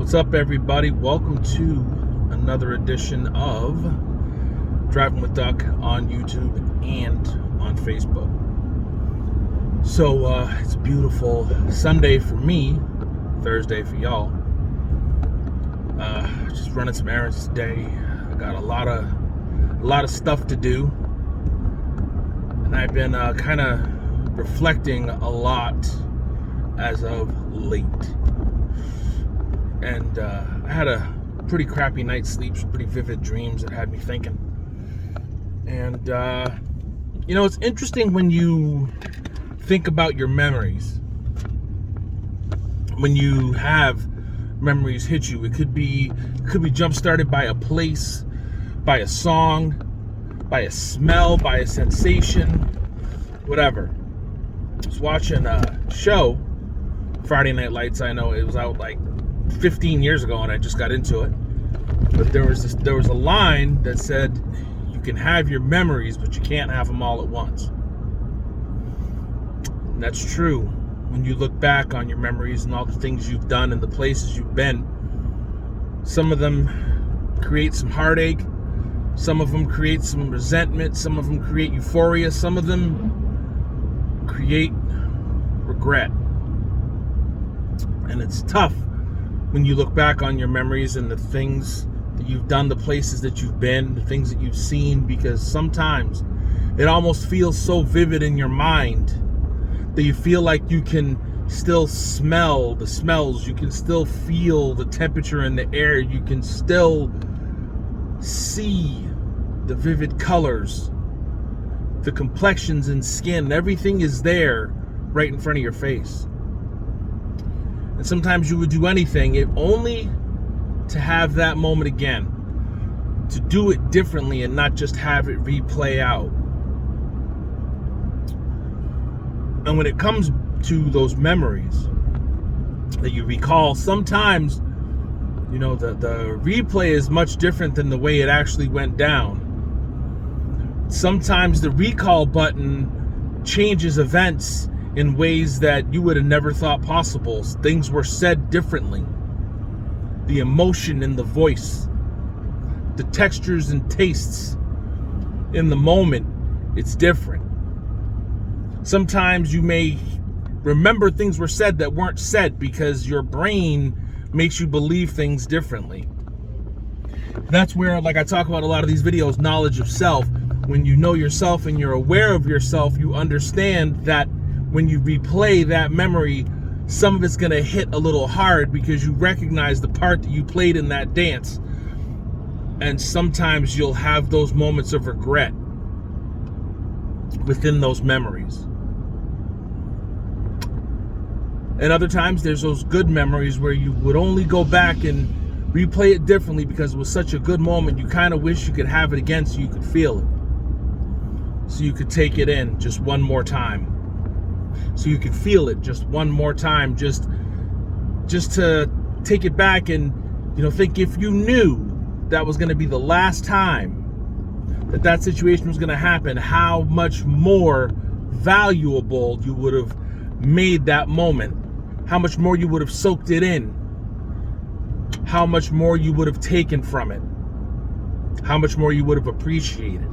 What's up, everybody? Welcome to another edition of Drivin with Duck on YouTube and on Facebook. So it's a beautiful Sunday for me, Thursday for y'all. Just running some errands today. I got a lot of stuff to do, and I've been kind of reflecting a lot as of late. And I had a pretty crappy night's sleep, pretty vivid dreams that had me thinking. And it's interesting when you think about your memories. When you have memories hit you, it could be jump started by a place, by a song, by a smell, by a sensation, whatever. I was watching a show, Friday Night Lights. I know it was out like 15 years ago and I just got into it, but there was a line that said you can have your memories but you can't have them all at once. And that's true. When you look back on your memories and all the things you've done and the places you've been, some of them create some heartache, some of them create some resentment, some of them create euphoria, some of them create regret. And it's tough when you look back on your memories and the things that you've done, the places that you've been, the things that you've seen, because sometimes it almost feels so vivid in your mind that you feel like you can still smell the smells, you can still feel the temperature in the air, you can still see the vivid colors, the complexions and skin, everything is there right in front of your face. And sometimes you would do anything, if only to have that moment again, to do it differently and not just have it replay out. And when it comes to those memories that you recall, sometimes, the replay is much different than the way it actually went down. Sometimes the recall button changes events in ways that you would have never thought possible. Things were said differently. The emotion in the voice, the textures and tastes in the moment, it's different. Sometimes you may remember things were said that weren't said because your brain makes you believe things differently. That's where, like I talk about a lot of these videos, knowledge of self. When you know yourself and you're aware of yourself, you understand that when you replay that memory, some of it's going to hit a little hard because you recognize the part that you played in that dance. And sometimes you'll have those moments of regret within those memories. And other times there's those good memories where you would only go back and replay it differently because it was such a good moment. You kind of wish you could have it again so you could feel it. So you could take it in just one more time. So you could feel it just one more time, just to take it back and, think if you knew that was going to be the last time that situation was going to happen, how much more valuable you would have made that moment, how much more you would have soaked it in, how much more you would have taken from it, how much more you would have appreciated it.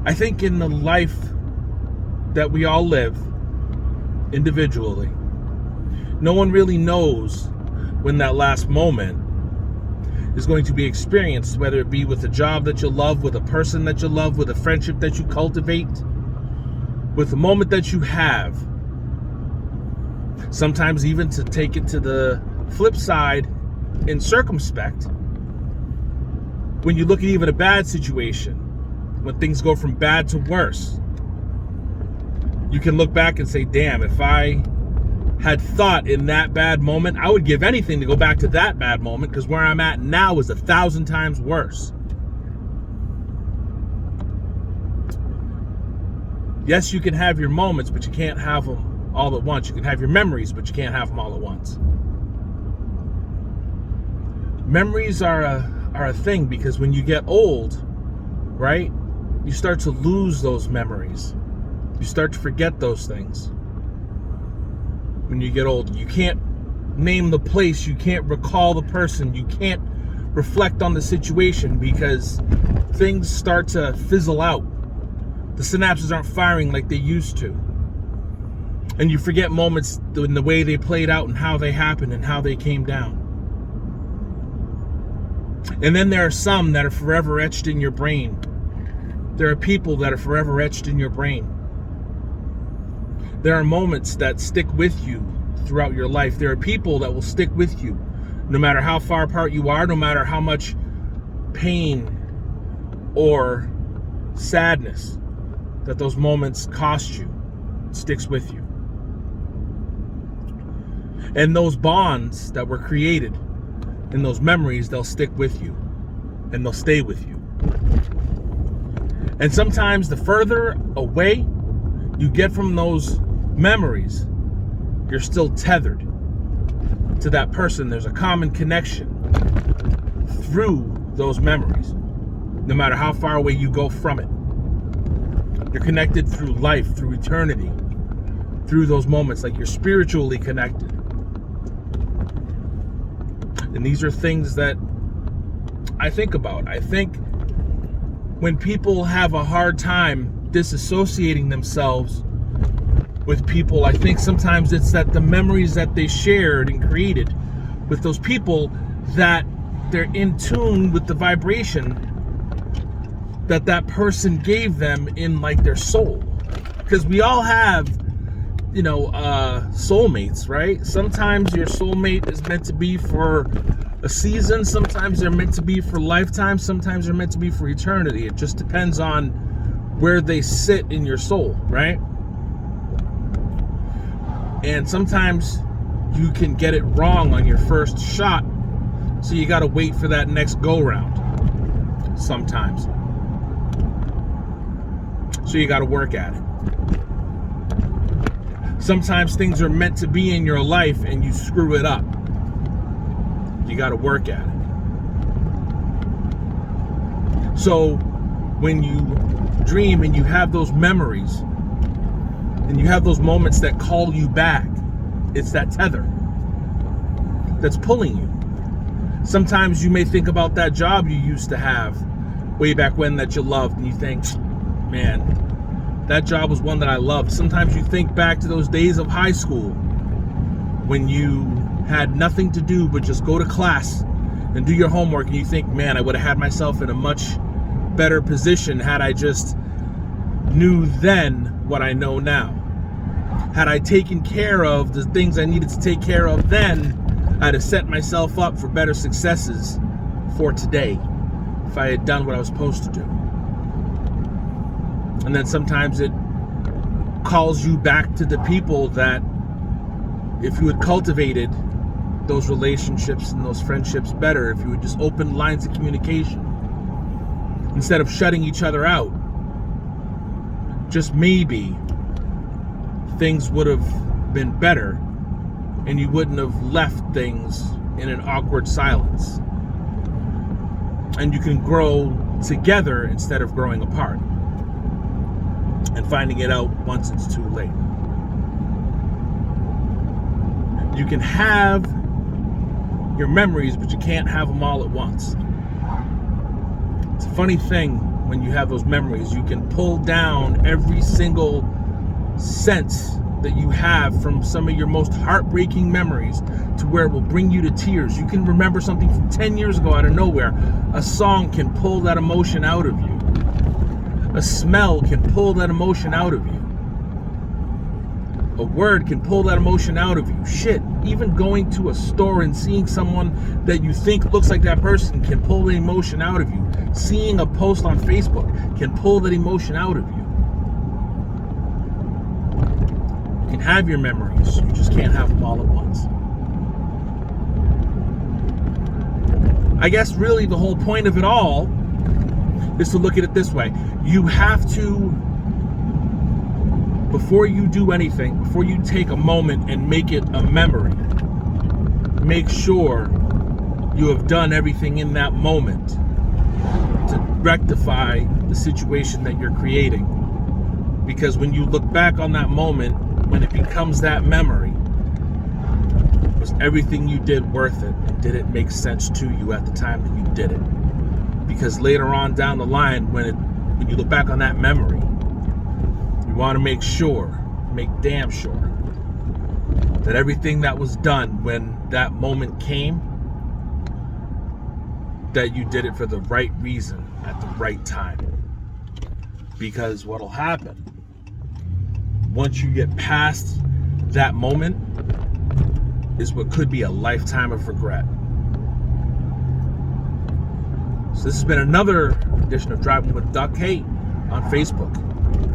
I think in the life that we all live individually, no one really knows when that last moment is going to be experienced, whether it be with a job that you love, with a person that you love, with a friendship that you cultivate, with the moment that you have. Sometimes even to take it to the flip side in circumspect, when you look at even a bad situation, when things go from bad to worse, you can look back and say, damn, if I had thought in that bad moment, I would give anything to go back to that bad moment, because where I'm at now is 1,000 times worse. Yes, you can have your moments, but you can't have them all at once. You can have your memories, but you can't have them all at once. Memories are a thing, because when you get old, right, you start to lose those memories. You start to forget those things. when you get older. You can't name the place, you can't recall the person, you can't reflect on the situation because things start to fizzle out. The synapses aren't firing like they used to. And you forget moments in the way they played out and how they happened and how they came down. And then there are some that are forever etched in your brain. There are people that are forever etched in your brain. There are moments that stick with you throughout your life. There are people that will stick with you no matter how far apart you are, no matter how much pain or sadness that those moments cost you. It sticks with you. And those bonds that were created in those memories, they'll stick with you and they'll stay with you. And sometimes the further away you get from those memories, you're still tethered to that person. There's a common connection through those memories, no matter how far away you go from it. You're connected through life, through eternity, through those moments, like you're spiritually connected. And these are things that I think about. I think when people have a hard time disassociating themselves with people, I think sometimes it's that the memories that they shared and created with those people, that they're in tune with the vibration that that person gave them in like their soul. Because we all have, soulmates, right? Sometimes your soulmate is meant to be for a season. Sometimes they're meant to be for lifetime. Sometimes they're meant to be for eternity. It just depends on where they sit in your soul, right? And sometimes you can get it wrong on your first shot, so you got to wait for that next go round sometimes. So you got to work at it. Sometimes things are meant to be in your life and you screw it up. You got to work at it. So when you dream and you have those memories and you have those moments that call you back, it's that tether that's pulling you. Sometimes you may think about that job you used to have way back when that you loved, and you think, man, that job was one that I loved. Sometimes you think back to those days of high school when you had nothing to do but just go to class and do your homework, and you think, man, I would have had myself in a much better position had I just knew then what I know now. Had I taken care of the things I needed to take care of then, I'd have set myself up for better successes for today if I had done what I was supposed to do. And then sometimes it calls you back to the people that, if you had cultivated those relationships and those friendships better, if you would just open lines of communication instead of shutting each other out, just maybe things would have been better and you wouldn't have left things in an awkward silence. And you can grow together instead of growing apart and finding it out once it's too late. You can have your memories, but you can't have them all at once. It's a funny thing when you have those memories. You can pull down every single sense that you have from some of your most heartbreaking memories to where it will bring you to tears. You can remember something from 10 years ago out of nowhere. A song can pull that emotion out of you. A smell can pull that emotion out of you. A word can pull that emotion out of you. Shit, even going to a store and seeing someone that you think looks like that person can pull the emotion out of you. Seeing a post on Facebook can pull that emotion out of you. You can have your memories, you just can't have them all at once. I guess really the whole point of it all is to look at it this way. You have to, before you do anything, before you take a moment and make it a memory, make sure you have done everything in that moment to rectify the situation that you're creating. Because when you look back on that moment, when it becomes that memory, Was everything you did worth it? And did it make sense to you at the time that you did it? Because later on down the line, when you look back on that memory, you want to make damn sure that everything that was done when that moment came, that you did it for the right reason at the right time. Because what'll happen once you get past that moment is what could be a lifetime of regret. So this has been another edition of Driving with Duck. Hey, on Facebook,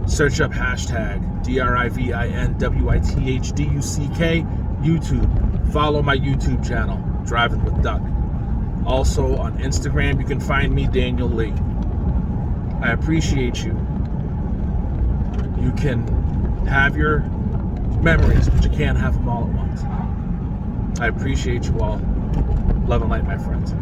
search up hashtag DRIVINWITHDUCK YouTube. Follow my YouTube channel, Driving with Duck. Also on Instagram, you can find me, Daniel Lee. I appreciate you. You can have your memories, but you can't have them all at once. I appreciate you all. Love and light, my friends.